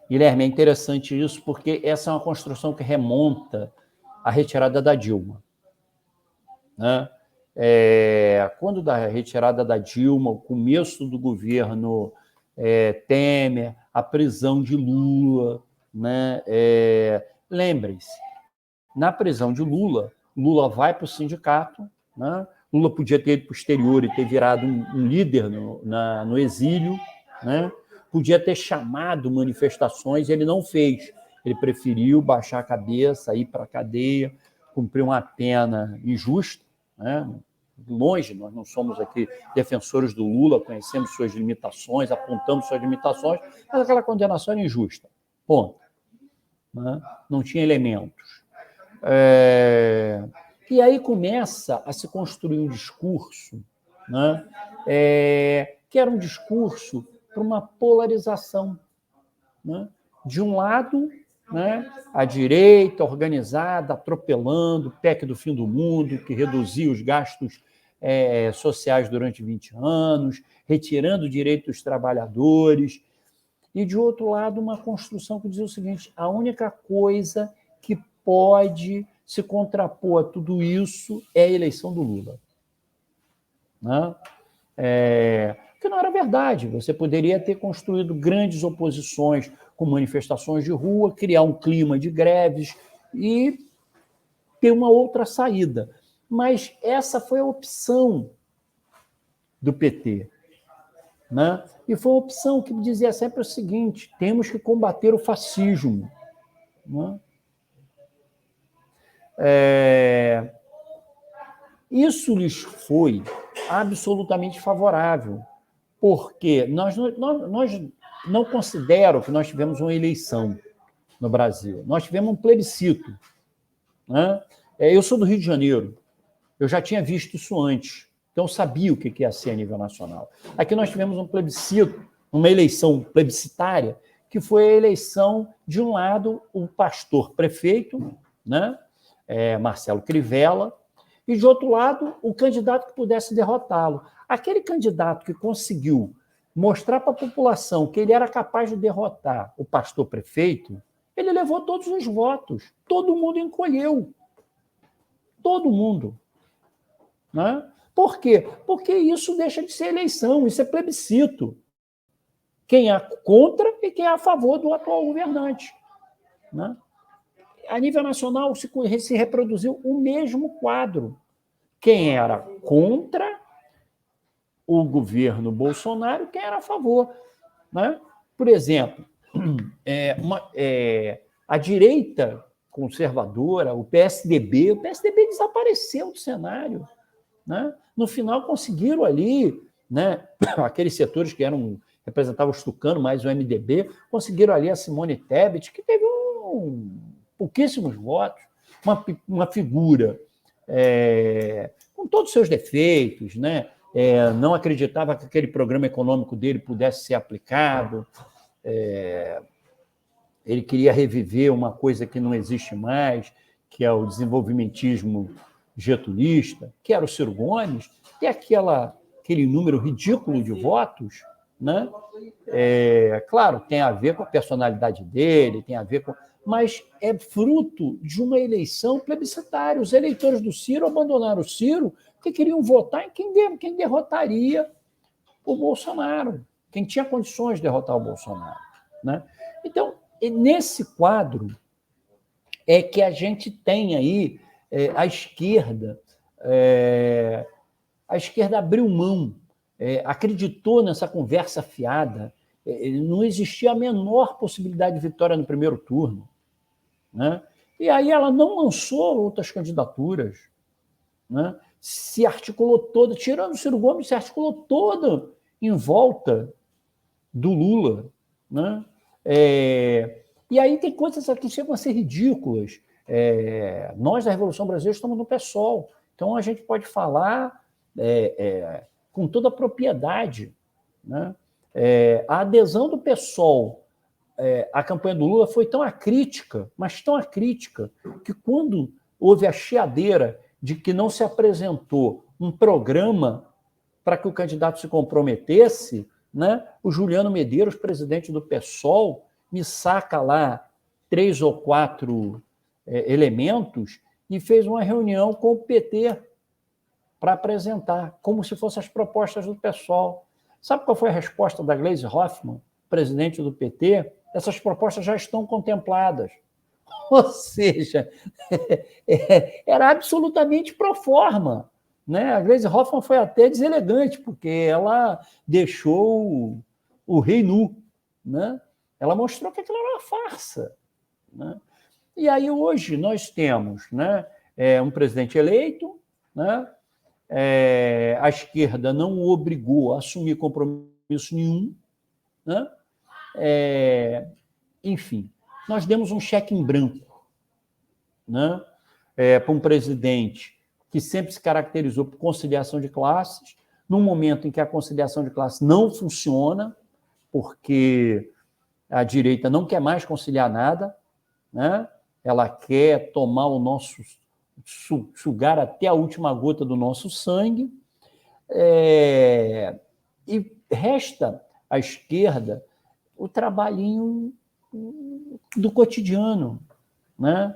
Guilherme, é interessante isso, porque essa é uma construção que remonta à retirada da Dilma. Né? Quando da retirada da Dilma, o começo do governo Temer, a prisão de Lula, né? Lembrem-se, na prisão de Lula, Lula vai para o sindicato, né? Lula podia ter ido para o exterior e ter virado um líder no exílio, né? Podia ter chamado manifestações, ele não fez. Ele preferiu baixar a cabeça, ir para a cadeia, cumprir uma pena injusta, né? Longe, nós não somos aqui defensores do Lula, conhecemos suas limitações, apontamos suas limitações, mas aquela condenação era injusta. Ponto. Né? Não tinha elementos. E aí começa a se construir um discurso, né? Que era um discurso para uma polarização. Né? De um lado, né, a direita organizada, atropelando, PEC do fim do mundo, que reduzia os gastos sociais durante 20 anos, retirando o direito dos trabalhadores, e, de outro lado, uma construção que dizia o seguinte: a única coisa que pode se contrapor a tudo isso é a eleição do Lula. Né? Que não era verdade. Você poderia ter construído grandes oposições com manifestações de rua, criar um clima de greves e ter uma outra saída. Mas essa foi a opção do PT. Né? E foi uma opção que dizia sempre o seguinte: temos que combater o fascismo. Né? Isso lhes foi absolutamente favorável, porque nós não considero que nós tivemos uma eleição no Brasil, nós tivemos um plebiscito. Né? Eu sou do Rio de Janeiro, eu já tinha visto isso antes, então eu sabia o que ia ser a nível nacional. Aqui nós tivemos um plebiscito, uma eleição plebiscitária, que foi a eleição, de um lado, o pastor prefeito, né? Marcelo Crivella, e, de outro lado, o candidato que pudesse derrotá-lo. Aquele candidato que conseguiu mostrar para a população que ele era capaz de derrotar o pastor prefeito, ele levou todos os votos. Todo mundo encolheu. Todo mundo. Né? Por quê? Porque isso deixa de ser eleição, isso é plebiscito. Quem é contra e quem é a favor do atual governante. Né? A nível nacional se reproduziu o mesmo quadro. Quem era contra o governo Bolsonaro, quem era a favor. Né? Por exemplo, a direita conservadora, o PSDB desapareceu do cenário. Né? No final, conseguiram ali, né, aqueles setores que representavam os tucanos, mais o MDB, conseguiram ali a Simone Tebet, que teve pouquíssimos votos, uma figura com todos os seus defeitos, né? Não acreditava que aquele programa econômico dele pudesse ser aplicado, ele queria reviver uma coisa que não existe mais, que é o desenvolvimentismo getulista, que era o Ciro Gomes, tem aquele número ridículo de votos, né? Claro, tem a ver com a personalidade dele, tem a ver com... mas é fruto de uma eleição plebiscitária. Os eleitores do Ciro abandonaram o Ciro porque queriam votar em quem derrotaria o Bolsonaro, quem tinha condições de derrotar o Bolsonaro. Né? Então, nesse quadro que a gente tem aí a esquerda A esquerda abriu mão, acreditou nessa conversa fiada. Não existia a menor possibilidade de vitória no primeiro turno, né? E aí ela não lançou outras candidaturas, né? Se articulou toda, tirando o Ciro Gomes, se articulou toda em volta do Lula, né? E aí tem coisas que chegam a ser ridículas. Nós, da Revolução Brasileira, estamos no PSOL, então a gente pode falar com toda a propriedade, né? A adesão do PSOL à campanha do Lula foi tão acrítica, mas tão acrítica, que quando houve a chiadeira de que não se apresentou um programa para que o candidato se comprometesse, né, o Juliano Medeiros, presidente do PSOL, me saca lá 3 ou 4 elementos e fez uma reunião com o PT para apresentar, como se fossem as propostas do PSOL. Sabe qual foi a resposta da Gleisi Hoffmann, presidente do PT? Essas propostas já estão contempladas. Ou seja, era absolutamente pro forma, né? A Gleisi Hoffmann foi até deselegante, porque ela deixou o rei nu, né? Ela mostrou que aquilo era uma farsa, né? E aí hoje nós temos, né, um presidente eleito, né? A esquerda não o obrigou a assumir compromisso nenhum, né? Enfim, nós demos um cheque em branco, né, para um presidente que sempre se caracterizou por conciliação de classes, num momento em que a conciliação de classes não funciona, porque a direita não quer mais conciliar nada, né? Ela quer tomar o nosso, sugar até a última gota do nosso sangue, e resta à esquerda o trabalhinho do cotidiano, né?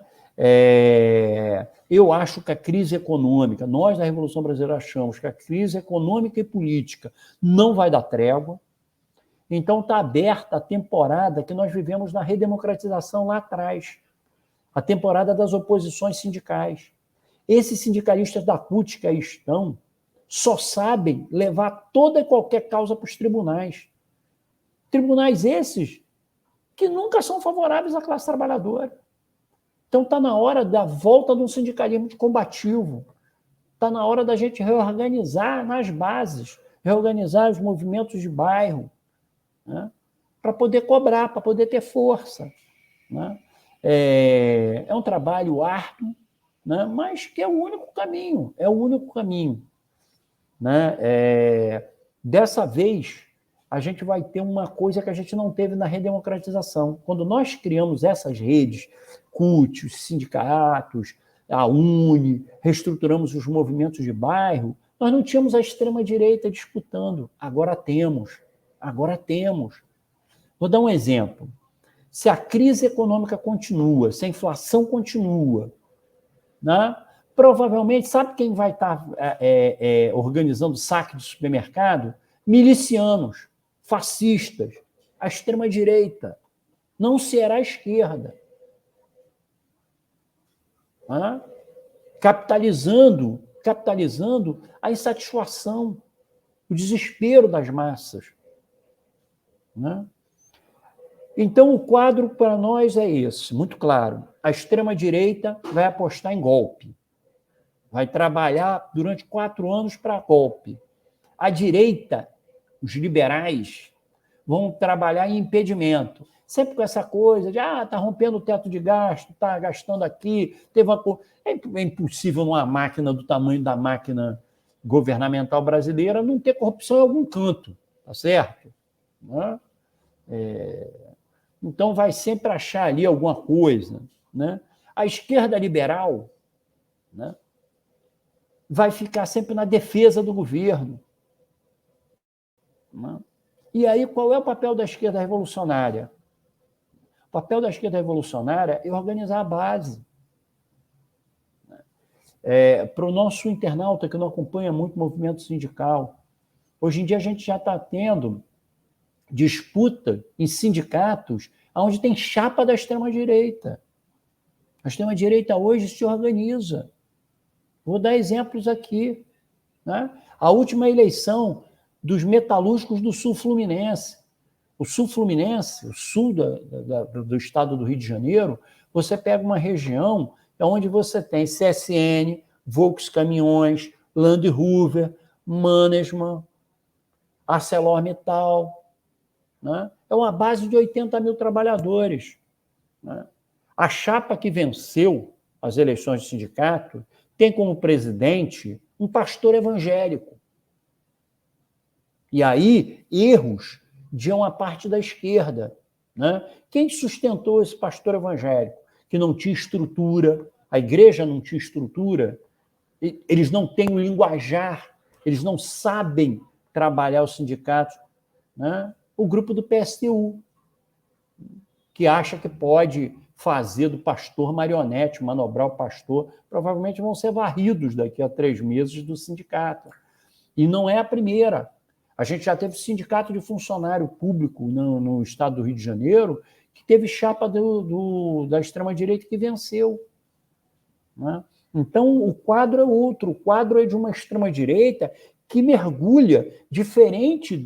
Eu acho que a crise econômica, nós da Revolução Brasileira achamos que a crise econômica e política não vai dar trégua, então está aberta a temporada que nós vivemos na redemocratização lá atrás, a temporada das oposições sindicais. Esses sindicalistas da CUT que aí estão só sabem levar toda e qualquer causa para os tribunais. Tribunais esses que nunca são favoráveis à classe trabalhadora. Então está na hora da volta de um sindicalismo combativo. Está na hora da gente reorganizar nas bases, reorganizar os movimentos de bairro, né, para poder cobrar, para poder ter força, né? É um trabalho árduo, né, mas que é o único caminho, né? Dessa vez, a gente vai ter uma coisa que a gente não teve na redemocratização. Quando nós criamos essas redes, CUT, os sindicatos, a UNE, reestruturamos os movimentos de bairro, nós não tínhamos a extrema-direita disputando. Agora temos. Vou dar um exemplo. Se a crise econômica continua, se a inflação continua, né, provavelmente, sabe quem vai estar organizando saque de supermercado? Milicianos, fascistas, a extrema-direita. Não será a esquerda. Né? Capitalizando a insatisfação, o desespero das massas. Né? Então, o quadro para nós é esse, muito claro. A extrema-direita vai apostar em golpe. Vai trabalhar durante 4 anos para golpe. A direita, os liberais, vão trabalhar em impedimento. Sempre com essa coisa de, está rompendo o teto de gasto, está gastando aqui, teve uma... É impossível numa máquina do tamanho da máquina governamental brasileira não ter corrupção em algum canto, tá certo? Né? Então, vai sempre achar ali alguma coisa, né? A esquerda liberal, né, vai ficar sempre na defesa do governo. Né? E aí, qual é o papel da esquerda revolucionária? O papel da esquerda revolucionária é organizar a base. Para o nosso internauta que não acompanha muito o movimento sindical, hoje em dia a gente já está tendo disputa em sindicatos onde tem chapa da extrema-direita. A extrema-direita hoje se organiza. Vou dar exemplos aqui. né? A última eleição dos metalúrgicos do Sul Fluminense. O Sul Fluminense, o sul do estado do Rio de Janeiro, você pega uma região onde você tem CSN, Volks Caminhões, Land Rover, Mannesmann, ArcelorMittal, né? É uma base de 80 mil trabalhadores, né? A chapa que venceu as eleições de sindicato tem como presidente um pastor evangélico. E aí, erros de uma parte da esquerda, né? Quem sustentou esse pastor evangélico? Que não tinha estrutura, a igreja não tinha estrutura, eles não têm o linguajar, eles não sabem trabalhar os sindicatos, né? O grupo do PSTU, que acha que pode fazer do pastor marionete, manobrar o pastor, provavelmente vão ser varridos daqui a 3 meses do sindicato. E não é a primeira. A gente já teve sindicato de funcionário público no estado do Rio de Janeiro, que teve chapa da extrema-direita que venceu, né? Então, o quadro é outro. O quadro é de uma extrema-direita que mergulha, diferente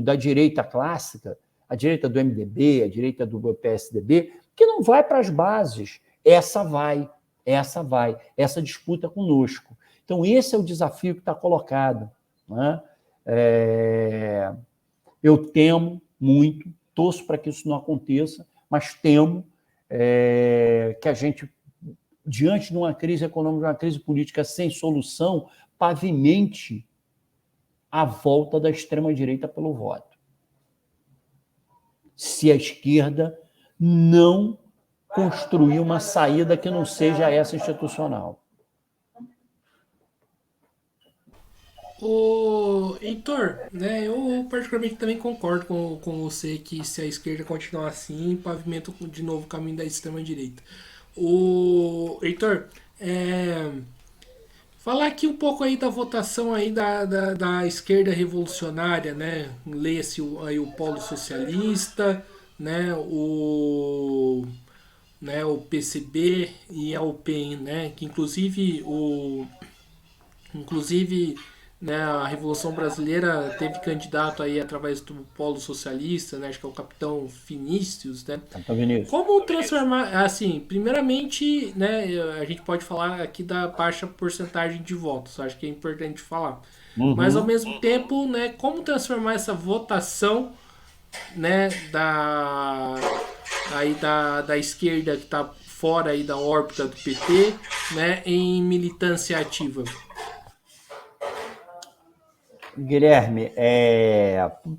da direita clássica, a direita do MDB, a direita do PSDB, que não vai para as bases. Essa vai, essa disputa conosco. Então, esse é o desafio que está colocado, né? Eu temo muito, torço para que isso não aconteça, mas temo que a gente, diante de uma crise econômica, de uma crise política sem solução, pavimente a volta da extrema-direita pelo voto. Se a esquerda não construir uma saída que não seja essa institucional. Heitor, né, eu particularmente também concordo com você que se a esquerda continuar assim, pavimenta de novo o caminho da extrema-direita. Heitor, falar aqui um pouco aí da votação aí da esquerda revolucionária, né? Leia-se aí o Polo Socialista, né, o PCB e a UPEN, né? Que inclusive, né, a Revolução Brasileira teve candidato aí através do Polo Socialista, né? Acho que é o Capitão Vinícius, né? Capitão Vinícius. Como transformar, assim, primeiramente, né, a gente pode falar aqui da baixa porcentagem de votos, acho que é importante falar. Mas ao mesmo tempo, né, como transformar essa votação, né, da esquerda que está fora aí da órbita do PT, né, em militância ativa? Guilherme,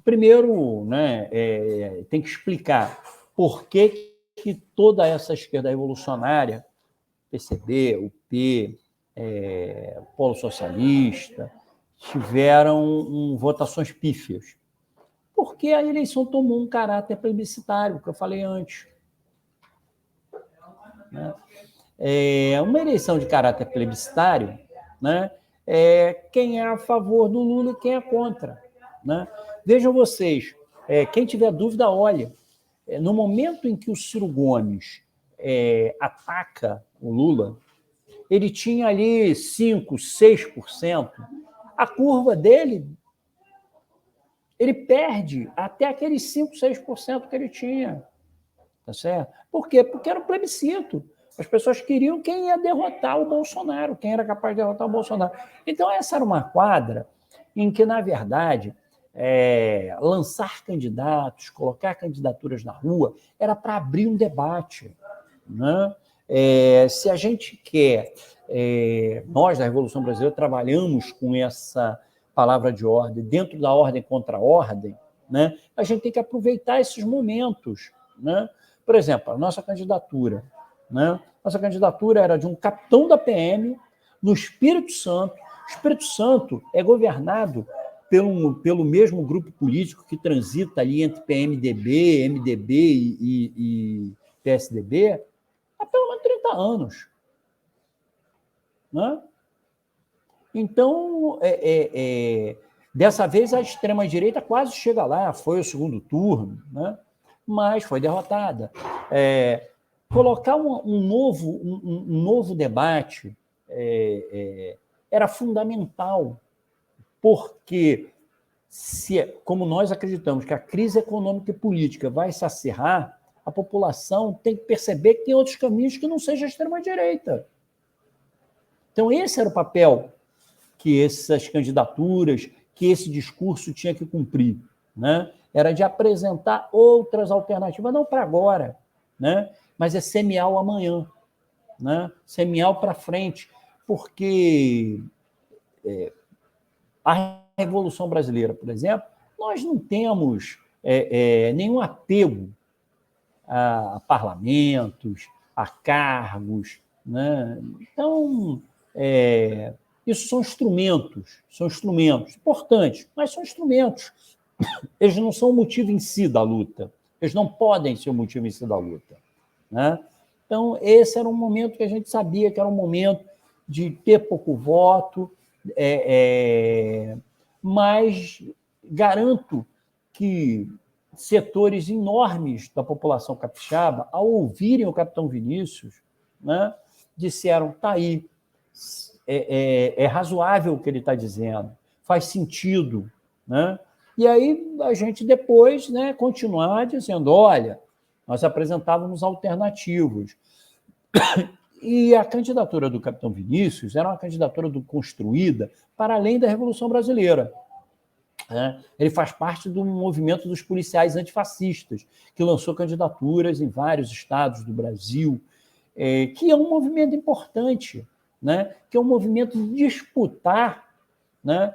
primeiro, né, tem que explicar por que toda essa esquerda revolucionária, PCB, UP, Polo Socialista, tiveram votações pífias. Porque a eleição tomou um caráter plebiscitário, que eu falei antes, né? Uma eleição de caráter plebiscitário, né, quem é a favor do Lula e quem é contra, né? Vejam vocês, quem tiver dúvida, olha, no momento em que o Ciro Gomes ataca o Lula, ele tinha ali 5%, 6%, a curva dele, ele perde até aqueles 5%, 6% que ele tinha. Tá certo? Por quê? Porque era um plebiscito. As pessoas queriam quem ia derrotar o Bolsonaro, quem era capaz de derrotar o Bolsonaro. Então, essa era uma quadra em que, na verdade, lançar candidatos, colocar candidaturas na rua, era para abrir um debate, né? Se a gente quer, nós da Revolução Brasileira trabalhamos com essa palavra de ordem, dentro da ordem contra a ordem, né? A gente tem que aproveitar esses momentos, né? Por exemplo, a nossa candidatura, né? Nossa candidatura era de um capitão da PM no Espírito Santo. O Espírito Santo é governado pelo mesmo grupo político que transita ali entre PMDB, MDB e PSDB há pelo menos 30 anos. Né? Então, dessa vez a extrema-direita quase chega lá, foi o segundo turno, né? Mas foi derrotada. Colocar um novo debate era fundamental, porque, como nós acreditamos que a crise econômica e política vai se acirrar, a população tem que perceber que tem outros caminhos que não sejam a extrema-direita. Então, esse era o papel que essas candidaturas, que esse discurso tinha que cumprir, né? Era de apresentar outras alternativas, não para agora, né? Mas é semear o amanhã, né? Semear para frente, porque a Revolução Brasileira, por exemplo, nós não temos nenhum apego a parlamentos, a cargos, né? Então, isso são instrumentos importantes, mas são instrumentos. Eles não são o motivo em si da luta. Eles não podem ser o motivo em si da luta, né? Então, esse era um momento que a gente sabia que era um momento de ter pouco voto, mas garanto que setores enormes da população capixaba, ao ouvirem o capitão Vinícius, né, disseram, está aí, é razoável o que ele está dizendo, faz sentido, né? E aí a gente depois, né, continuar dizendo, olha, nós apresentávamos alternativos. E a candidatura do capitão Vinícius era uma candidatura construída para além da Revolução Brasileira. Ele faz parte do movimento dos policiais antifascistas, que lançou candidaturas em vários estados do Brasil, que é um movimento importante, né? Que é um movimento de disputar, né?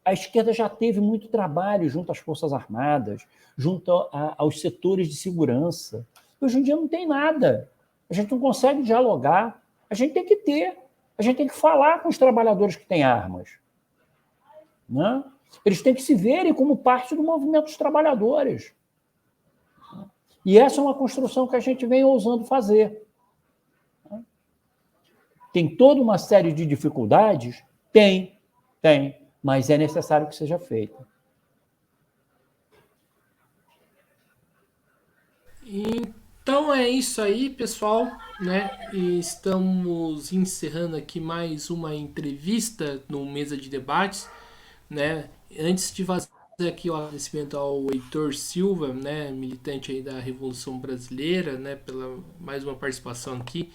A esquerda já teve muito trabalho junto às Forças Armadas, junto aos setores de segurança. Hoje em dia não tem nada. A gente não consegue dialogar. A gente tem que ter. A gente tem que falar com os trabalhadores que têm armas. Né? Eles têm que se verem como parte do movimento dos trabalhadores. E essa é uma construção que a gente vem ousando fazer. Tem toda uma série de dificuldades? Tem, mas é necessário que seja feita. Então é isso aí, pessoal, né? E estamos encerrando aqui mais uma entrevista no Mesa de Debates, né? Antes de fazer aqui o agradecimento ao Heitor Silva, né, militante aí da Revolução Brasileira, né, pela mais uma participação aqui.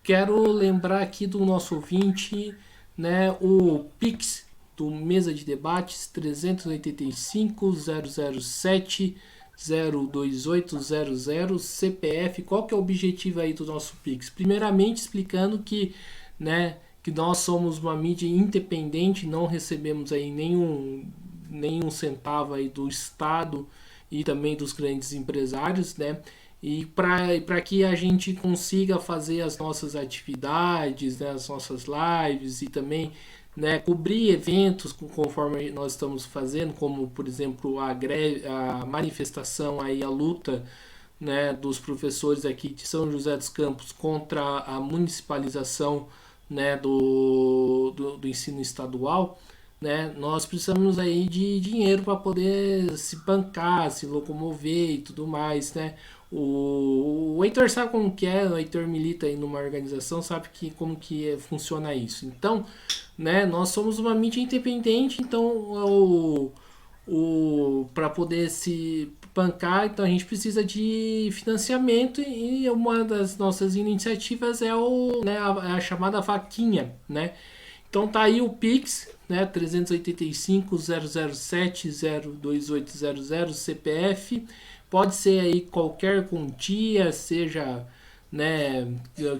Quero lembrar aqui do nosso ouvinte, né, o Pix do Mesa de Debates 385 007 02800 CPF. Qual que é o objetivo aí do nosso Pix? Primeiramente explicando que, né, que nós somos uma mídia independente, não recebemos aí nenhum centavo aí do Estado e também dos grandes empresários, né? E para que a gente consiga fazer as nossas atividades, né, as nossas lives e também, né, cobrir eventos conforme nós estamos fazendo, como por exemplo a manifestação aí, a luta, né, dos professores aqui de São José dos Campos contra a municipalização, né, do ensino estadual, né, nós precisamos aí de dinheiro para poder se bancar, se locomover e tudo mais, né? O Heitor sabe como que é, o Heitor milita aí numa organização, sabe como que funciona isso. Então, né, nós somos uma mídia independente, então para poder se bancar, então a gente precisa de financiamento e uma das nossas iniciativas é a chamada vaquinha, né? Então tá aí o Pix, né, 385 007 02800 CPF. Pode ser aí qualquer quantia, seja, né,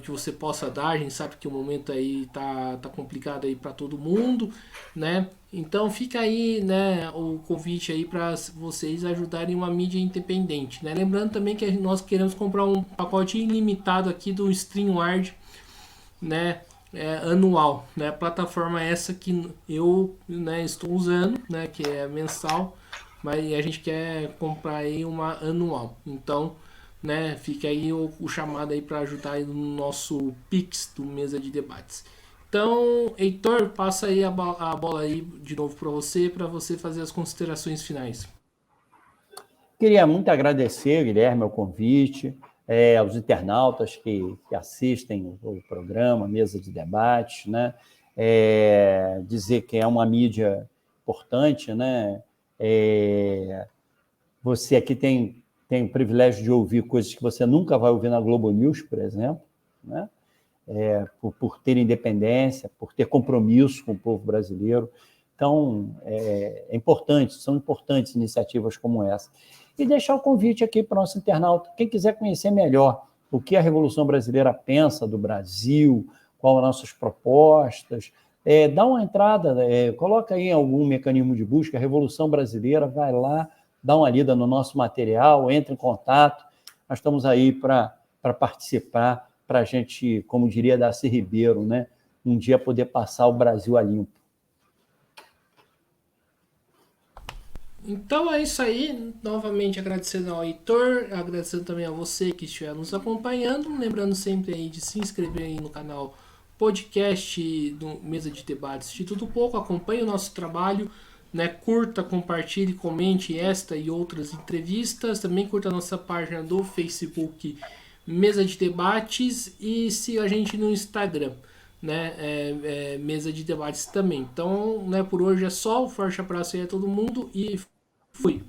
que você possa dar. A gente sabe que o momento aí tá complicado aí para todo mundo, né? Então fica aí, né, o convite aí para vocês ajudarem uma mídia independente, né? Lembrando também que nós queremos comprar um pacote ilimitado aqui do StreamYard, né? Anual, né? Plataforma essa que eu, né, estou usando, né, que é mensal, mas a gente quer comprar aí uma anual. Então, né, fica aí o chamado aí para ajudar aí no nosso Pix do Mesa de Debates. Então, Heitor, passa aí a bola aí de novo para você fazer as considerações finais. Queria muito agradecer, Guilherme, o convite, aos internautas que assistem o programa, Mesa de Debate, né? dizer que é uma mídia importante, né? Você aqui tem o privilégio de ouvir coisas que você nunca vai ouvir na Globo News, por exemplo, né? Por ter independência, por ter compromisso com o povo brasileiro. Então, são importantes iniciativas como essa. E deixar o convite aqui para o nosso internauta. Quem quiser conhecer melhor o que a Revolução Brasileira pensa do Brasil, quais as nossas propostas, dá uma entrada, coloca aí algum mecanismo de busca, Revolução Brasileira, vai lá, dá uma lida no nosso material, entre em contato. Nós estamos aí para participar, para a gente, como diria Darcy Ribeiro, né, um dia poder passar o Brasil a limpo. Então é isso aí. Novamente agradecendo ao Heitor, agradecendo também a você que estiver nos acompanhando. Lembrando sempre aí de se inscrever aí no canal podcast do Mesa de Debates Instituto Pouco. Acompanhe o nosso trabalho, né? Curta, compartilhe, comente esta e outras entrevistas. Também curta a nossa página do Facebook Mesa de Debates e siga a gente no Instagram, né? Mesa de Debates também. Então, né, por hoje é só. Um forte abraço aí a todo mundo e fui.